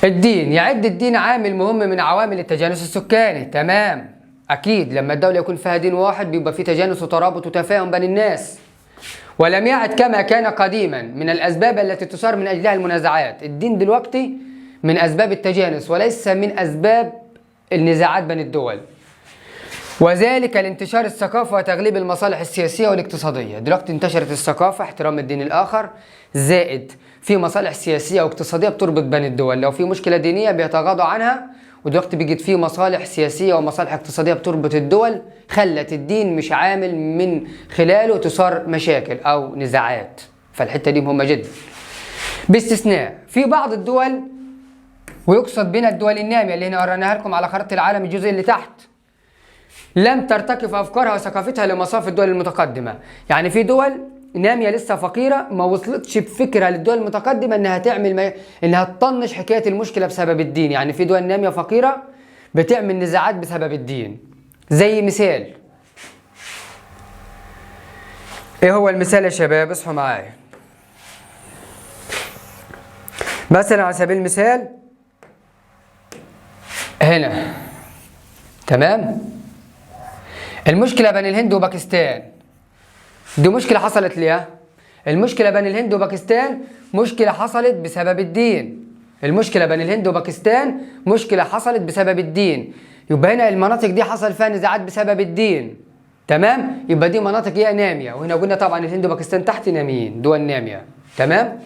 الدين، يعد الدين عامل مهم من عوامل التجانس السكاني. تمام، أكيد لما الدولة يكون فيها دين واحد بيبقى في تجانس وترابط وتفاهم بين الناس. ولم يعد كما كان قديما من الأسباب التي تثار من أجلها المنازعات. الدين دلوقتي من أسباب التجانس وليس من أسباب النزاعات بين الدول، وذلك لانتشار الثقافة وتغليب المصالح السياسية والاقتصادية. دلوقتي انتشرت الثقافة، احترام الدين الآخر، زائد في مصالح سياسية واقتصادية بتربط بين الدول. لو في مشكلة دينية بيتغاضوا عنها، ودلوقتي بيجد في مصالح سياسية ومصالح اقتصادية بتربط الدول، خلت الدين مش عامل من خلاله تثار مشاكل أو نزاعات. فالحتة دي مهمة جدا، باستثناء في بعض الدول، ويقصد بنا الدول النامية اللي هنا قرأناها لكم على خريطة العالم الجزء اللي تحت، لم ترتقي في أفكارها وثقافتها لمصاف الدول المتقدمة. يعني في دول نامية لسه فقيرة ما وصلتش بفكرها للدول المتقدمة انها تعمل انها تطنش حكاية المشكلة بسبب الدين. يعني في دول نامية فقيرة بتعمل نزاعات بسبب الدين. زي مثال، ايه هو المثال يا شباب؟ اصحوا معايا. مثلا على سبيل المثال هنا، تمام، المشكلة بين الهند وباكستان دي مشكلة حصلت ليه؟ المشكلة بين الهند وباكستان مشكلة حصلت بسبب الدين. المشكلة بين الهند وباكستان مشكلة حصلت بسبب الدين. يبقى هنا المناطق دي حصل فيها نزاعات بسبب الدين. تمام؟ يبقى دي مناطق هي نامية، وهنا قلنا طبعا الهند وباكستان تحت ناميين، دول نامية. تمام؟